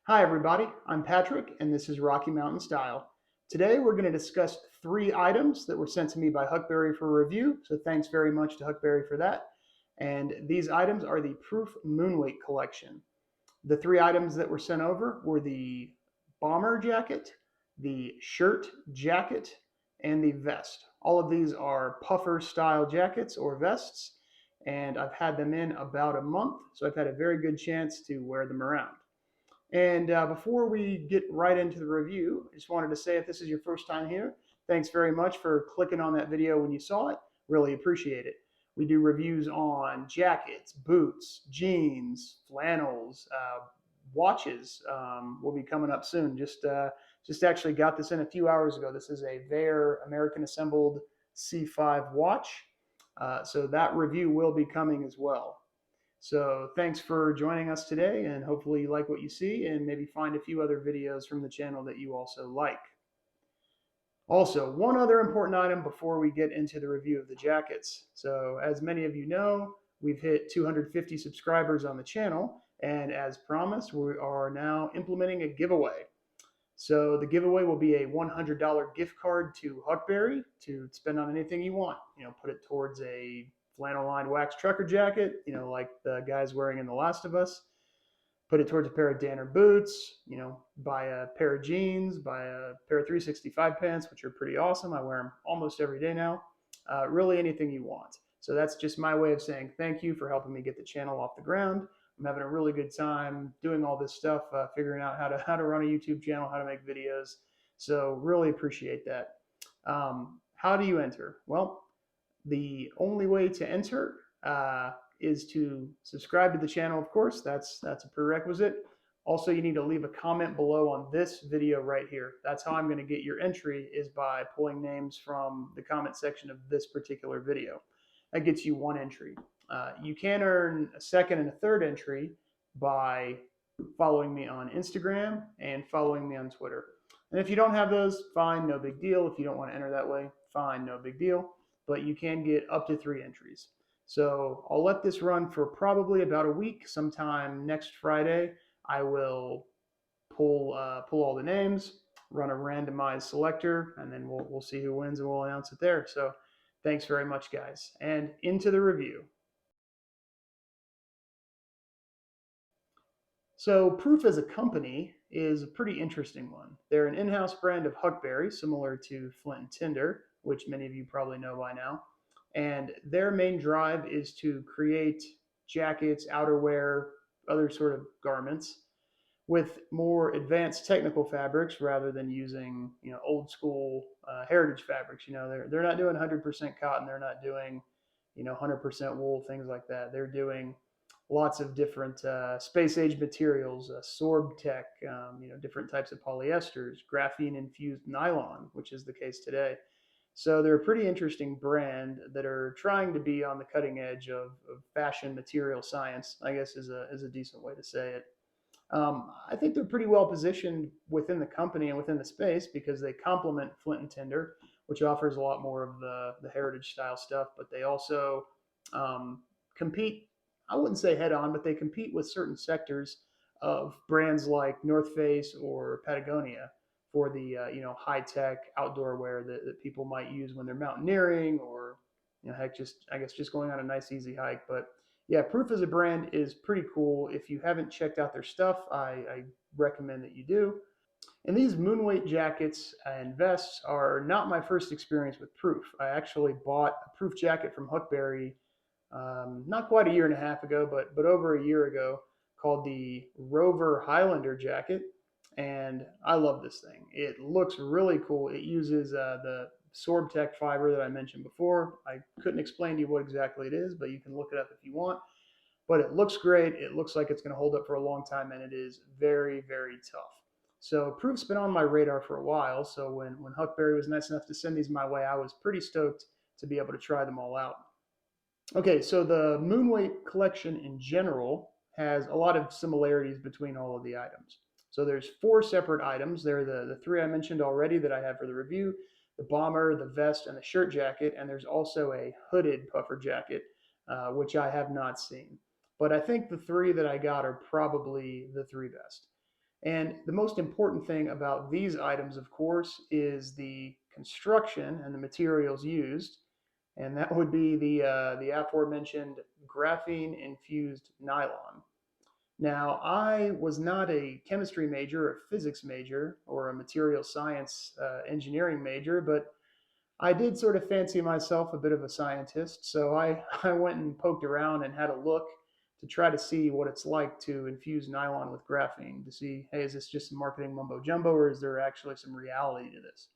Hi everybody, I'm Patrick and this is Rocky Mountain Style. Today we're going to discuss three items that were sent to me by Huckberry for review, so thanks very much to Huckberry for that. And these items are the Proof Moonweight Collection. The three items that were sent over were the bomber jacket, the shirt jacket, and the vest. All of these are puffer style jackets or vests, and I've had them in about a month, so I've had a very good chance to wear them around. And before we get right into the review, I just wanted to say if this is your first time here, thanks very much for clicking on that video when you saw it. Really appreciate it. We do reviews on jackets, boots, jeans, flannels, watches. Will be coming up soon. Just actually got this in a few hours ago. This is a Veyer American Assembled C5 watch. So that review will be coming as well. So thanks for joining us today, and hopefully you like what you see and maybe find a few other videos from the channel that you also like. Also, one other important item before we get into the review of the jackets. So as many of you know, we've hit 250 subscribers on the channel, and as promised, we are now implementing a giveaway. So the giveaway will be a $100 gift card to Huckberry to spend on anything you want. Put it towards a flannel lined wax trucker jacket, like the guy's wearing in The Last of Us. Put it towards a pair of Danner boots, buy a pair of jeans, buy a pair of 365 pants, which are pretty awesome. I wear them almost every day now. Really anything you want. So that's just my way of saying thank you for helping me get the channel off the ground. I'm having a really good time doing all this stuff, figuring out how to run a YouTube channel, how to make videos. So really appreciate that. How do you enter? Well, the only way to enter is to subscribe to the channel, of course. That's a prerequisite. Also, you need to leave a comment below on this video right here. That's how I'm going to get your entry, is by pulling names from the comment section of this particular video. That gets you one entry. You can earn a second and a third entry by following me on Instagram and following me on Twitter. And if you don't have those, fine, no big deal. If you don't want to enter that way, fine, no big deal. But you can get up to 3 entries. So I'll let this run for probably about a week. Sometime next Friday, I will pull all the names, run a randomized selector, and then we'll see who wins and we'll announce it there. So thanks very much, guys. And into the review. So Proof as a company is a pretty interesting one. They're an in-house brand of Huckberry, similar to Flint and Tinder, which many of you probably know by now. And their main drive is to create jackets, outerwear, other sort of garments with more advanced technical fabrics rather than using old school heritage fabrics. They're not doing 100% cotton. They're not doing 100% wool, things like that. They're doing lots of different space age materials, sorb tech, different types of polyesters, graphene infused nylon, which is the case today. So they're a pretty interesting brand that are trying to be on the cutting edge of fashion material science, I guess is a decent way to say it. I think they're pretty well positioned within the company and within the space because they complement Flint and Tinder, which offers a lot more of the heritage style stuff, but they also compete, I wouldn't say head on, but they compete with certain sectors of brands like North Face or Patagonia for the high tech outdoor wear that people might use when they're mountaineering or heck, just going on a nice easy hike. But yeah, Proof as a brand is pretty cool. If you haven't checked out their stuff, I recommend that you do. And these Moonweight jackets and vests are not my first experience with Proof. I actually bought a Proof jacket from Huckberry not quite a year and a half ago, but over a year ago, called the Rover Highlander jacket. And I love this thing. It looks really cool. It uses the Sorbtech fiber that I mentioned before. I couldn't explain to you what exactly it is, but you can look it up if you want. But it looks great. It looks like it's going to hold up for a long time, and it is very, very tough. So Proof's been on my radar for a while. So when Huckberry was nice enough to send these my way, I was pretty stoked to be able to try them all out. Okay, so the Moonweight collection in general has a lot of similarities between all of the items. So there's 4 separate items. They're the 3 I mentioned already that I have for the review, the bomber, the vest, and the shirt jacket. And there's also a hooded puffer jacket, which I have not seen. But I think the 3 that I got are probably the 3 best. And the most important thing about these items, of course, is the construction and the materials used, and that would be the aforementioned graphene infused nylon. Now, I was not a chemistry major, a physics major, or a material science engineering major, but I did sort of fancy myself a bit of a scientist. So I went and poked around and had a look to try to see what it's like to infuse nylon with graphene to see, hey, is this just marketing mumbo jumbo or is there actually some reality to this?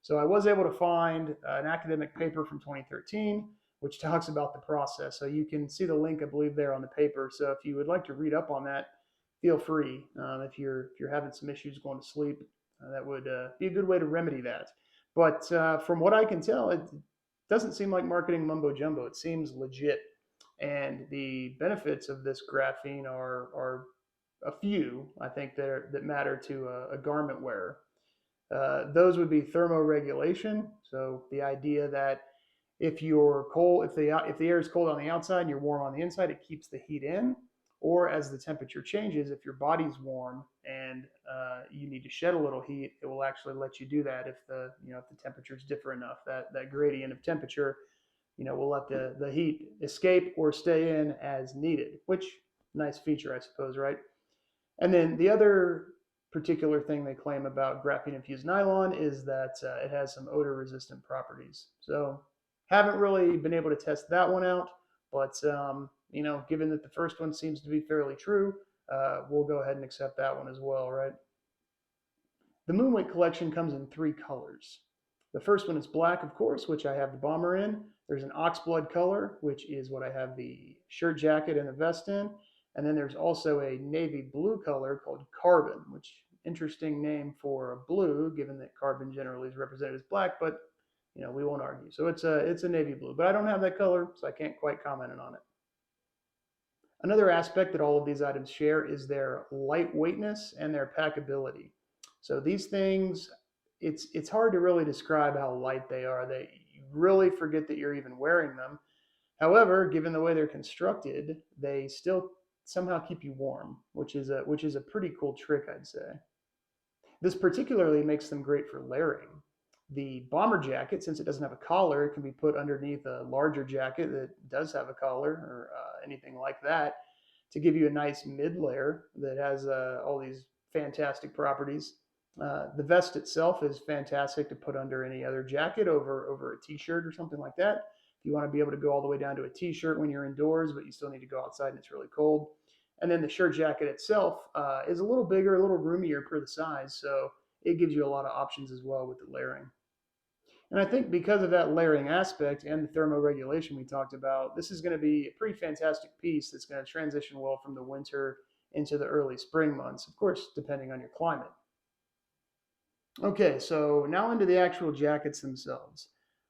So I was able to find an academic paper from 2013, which talks about the process. So you can see the link, I believe, there on the paper. So if you would like to read up on that, feel free. If you're having some issues going to sleep, that would be a good way to remedy that. But from what I can tell, it doesn't seem like marketing mumbo jumbo. It seems legit, and the benefits of this graphene are a few, I think, that matter to a garment wearer. Those would be thermoregulation. So the idea that if you're cold, if the air is cold on the outside and you're warm on the inside, it keeps the heat in. Or as the temperature changes, if your body's warm and you need to shed a little heat, it will actually let you do that if the temperatures differ enough. That gradient of temperature, will let the heat escape or stay in as needed. Which nice feature, I suppose, right? And then the other particular thing they claim about graphene infused nylon is that it has some odor resistant properties. So haven't really been able to test that one out, but given that the first one seems to be fairly true, we'll go ahead and accept that one as well, right? The Moonweight collection comes in three colors. The first one is black, of course, which I have the bomber in. There's an Oxblood color, which is what I have the shirt jacket and the vest in. And then there's also a navy blue color called Carbon, which interesting name for a blue, given that carbon generally is represented as black, but we won't argue. So it's a navy blue, but I don't have that color, so I can't quite comment on it. Another aspect that all of these items share is their lightweightness and their packability. So these things, it's hard to really describe how light they are. You really forget that you're even wearing them. However, given the way they're constructed, they still somehow keep you warm, which is a pretty cool trick, I'd say. This particularly makes them great for layering. The bomber jacket, since it doesn't have a collar, it can be put underneath a larger jacket that does have a collar or anything like that to give you a nice mid layer that has all these fantastic properties. The vest itself is fantastic to put under any other jacket over a t-shirt or something like that. If you want to be able to go all the way down to a t-shirt when you're indoors, but you still need to go outside and it's really cold. And then the shirt jacket itself is a little bigger, a little roomier per the size, so it gives you a lot of options as well with the layering. And I think because of that layering aspect and the thermoregulation we talked about, this is going to be a pretty fantastic piece that's going to transition well from the winter into the early spring months, of course, depending on your climate. Okay, so now into the actual jackets themselves.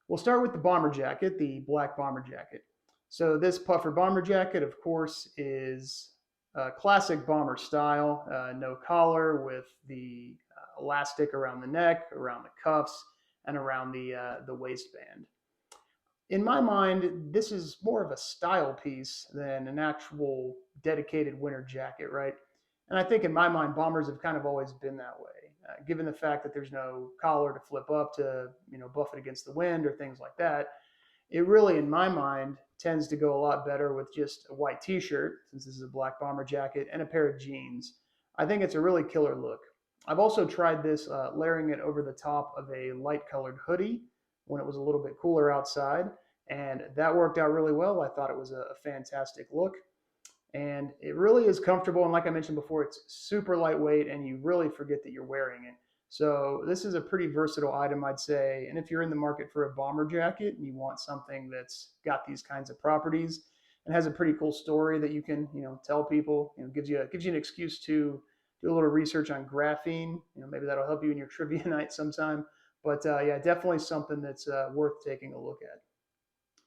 We'll start with the bomber jacket, the black bomber jacket. So this puffer bomber jacket, of course, is classic bomber style, no collar with the elastic around the neck, around the cuffs, and around the waistband. In my mind, this is more of a style piece than an actual dedicated winter jacket, right? And I think in my mind, bombers have kind of always been that way. Given the fact that there's no collar to flip up to, buff it against the wind or things like that, it really, in my mind, tends to go a lot better with just a white t-shirt, since this is a black bomber jacket, and a pair of jeans. I think it's a really killer look. I've also tried this layering it over the top of a light colored hoodie when it was a little bit cooler outside, and that worked out really well. I thought it was a fantastic look, and it really is comfortable. And like I mentioned before, it's super lightweight, and you really forget that you're wearing it. So this is a pretty versatile item, I'd say. And if you're in the market for a bomber jacket and you want something that's got these kinds of properties and has a pretty cool story that you can, tell people, gives you an excuse to do a little research on graphene. Maybe that'll help you in your trivia night sometime. But yeah, definitely something that's worth taking a look at.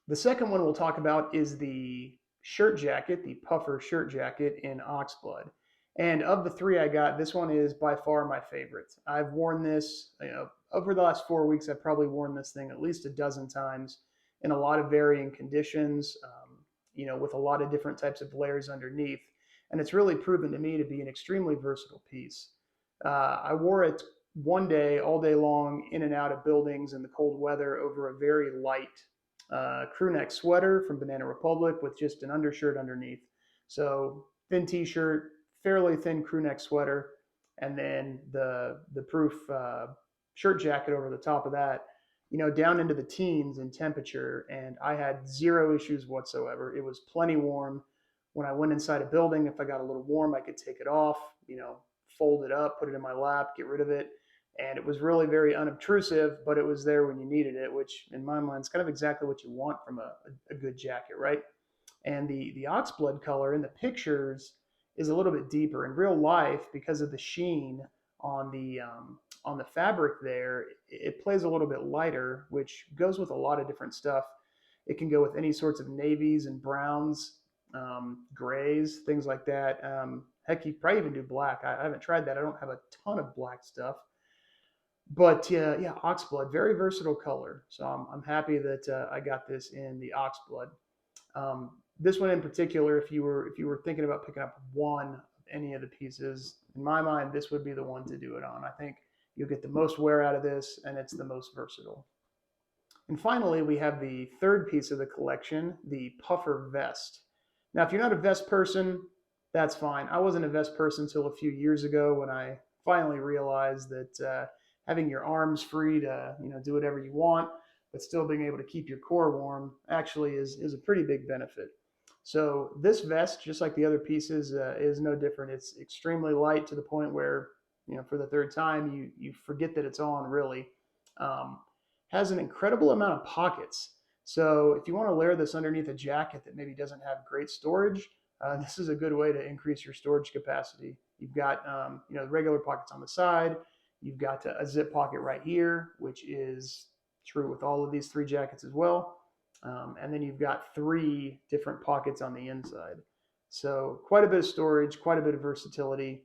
The second one we'll talk about is the shirt jacket, the puffer shirt jacket in Oxblood. And of the three I got, this one is by far my favorite. I've worn this, over the last 4 weeks, I've probably worn this thing at least a dozen times in a lot of varying conditions, with a lot of different types of layers underneath. And it's really proven to me to be an extremely versatile piece. I wore it one day, all day long, in and out of buildings in the cold weather over a very light crew neck sweater from Banana Republic with just an undershirt underneath. So thin t-shirt, fairly thin crew neck sweater, and then the Proof shirt jacket over the top of that. Down into the teens in temperature, and I had zero issues whatsoever. It was plenty warm. When I went inside a building, if I got a little warm, I could take it off, fold it up, put it in my lap, get rid of it. And it was really very unobtrusive, but it was there when you needed it, which in my mind is kind of exactly what you want from a good jacket, right? And the Oxblood color in the pictures is a little bit deeper. In real life, because of the sheen on the fabric there, it plays a little bit lighter, which goes with a lot of different stuff. It can go with any sorts of navies and browns, grays, things like that. Heck, you probably even do black. I haven't tried that. I don't have a ton of black stuff, but yeah, Oxblood, very versatile color. So I'm happy that I got this in the Oxblood. This one in particular, if you were thinking about picking up one of any of the pieces, in my mind, this would be the one to do it on. I think you'll get the most wear out of this, and it's the most versatile. And finally, we have the third piece of the collection, the puffer vest. Now, if you're not a vest person, that's fine. I wasn't a vest person until a few years ago when I finally realized that having your arms free to do whatever you want, but still being able to keep your core warm actually is a pretty big benefit. So this vest, just like the other pieces, is no different. It's extremely light to the point where, for the third time, you forget that it's on, really. Um, has an incredible amount of pockets. So if you want to layer this underneath a jacket that maybe doesn't have great storage, this is a good way to increase your storage capacity. You've got the regular pockets on the side. You've got a zip pocket right here, which is true with all of these three jackets as well. And then you've got three different pockets on the inside. So quite a bit of storage, quite a bit of versatility.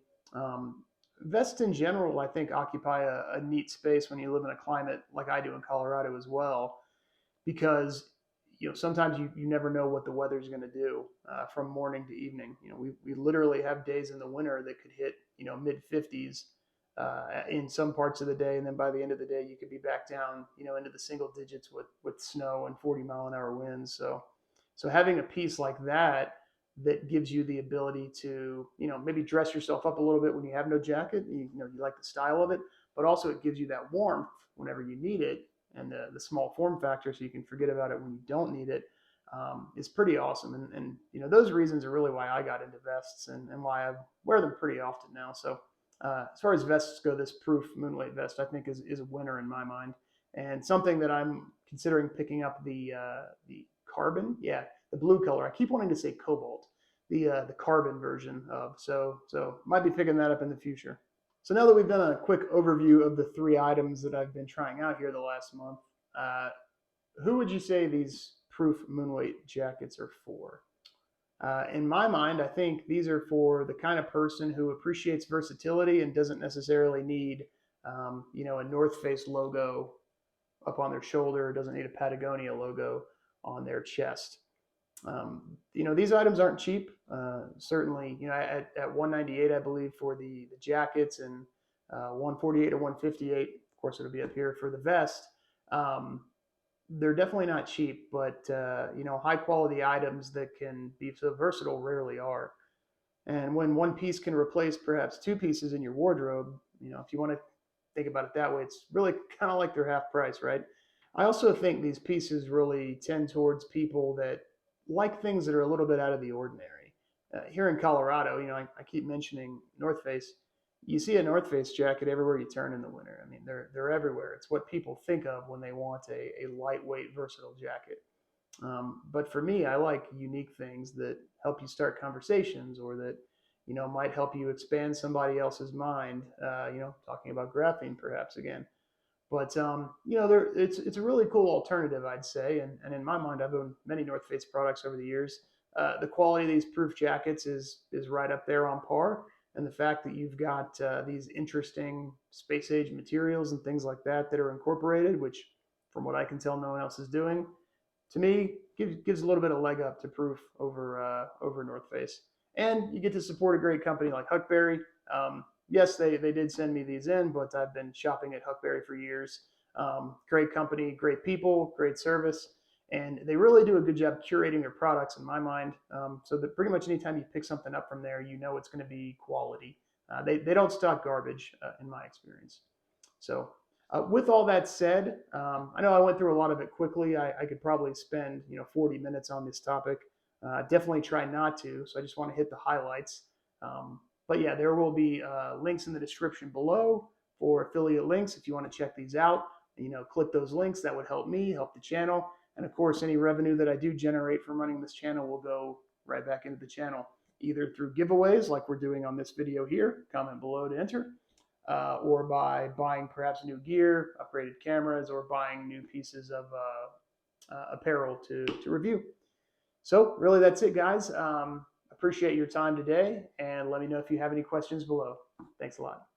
Vests in general, I think, occupy a neat space when you live in a climate like I do in Colorado as well, because sometimes you never know what the weather's going to do from morning to evening. We literally have days in the winter that could hit mid 50s in some parts of the day, and then by the end of the day you could be back down into the single digits with snow and 40-mile-an-hour winds. So having a piece like that gives you the ability to maybe dress yourself up a little bit when you have no jacket. You like the style of it, but also it gives you that warmth whenever you need it, and the small form factor, so you can forget about it when you don't need it, is pretty awesome. And those reasons are really why I got into vests, and why I wear them pretty often now. So as far as vests go, this Proof Moonweight vest I think is a winner in my mind, and something that I'm considering picking up the carbon, yeah, the blue color. I keep wanting to say cobalt, the carbon version of. So might be picking that up in the future. So now that we've done a quick overview of the three items that I've been trying out here the last month, uh, who would you say these Proof Moonweight jackets are for? In my mind, I think these are for the kind of person who appreciates versatility and doesn't necessarily need, a North Face logo up on their shoulder, doesn't need a Patagonia logo on their chest. These items aren't cheap. Certainly, at 198, I believe, for the jackets, and 148 or 158, of course, it'll be up here for the vest. Um, they're definitely not cheap, but high quality items that can be so versatile rarely are. And when one piece can replace perhaps two pieces in your wardrobe, if you want to think about it that way, it's really kind of like they're half price, right? I also think these pieces really tend towards people that like things that are a little bit out of the ordinary. Here in Colorado, I keep mentioning North Face. You see a North Face jacket everywhere you turn in the winter. I mean, they're everywhere. It's what people think of when they want a lightweight, versatile jacket. But for me, I like unique things that help you start conversations, or that might help you expand somebody else's mind. Talking about graphene perhaps again. But it's a really cool alternative, I'd say. And in my mind, I've owned many North Face products over the years. The quality of these Proof jackets is right up there on par, and the fact that you've got these interesting space age materials and things like that are incorporated, which, from what I can tell, no one else is doing, to me gives a little bit of leg up to Proof over North Face. And you get to support a great company like Huckberry. yes, they did send me these in, but I've been shopping at Huckberry for years. Great company, great people, great service, and they really do a good job curating their products in my mind. So that pretty much anytime you pick something up from there, you know it's going to be quality. They don't stock garbage in my experience. So with all that said, I know I went through a lot of it quickly. I could probably spend 40 minutes on this topic. Definitely try not to. So I just want to hit the highlights. But yeah, there will be links in the description below for affiliate links if you want to check these out. Click those links. That would help me, help the channel. And of course, any revenue that I do generate from running this channel will go right back into the channel, either through giveaways like we're doing on this video here. Comment below to enter. Or by buying perhaps new gear, upgraded cameras, or buying new pieces of apparel to review. So really, that's it, guys. Appreciate your time today, and let me know if you have any questions below. Thanks a lot.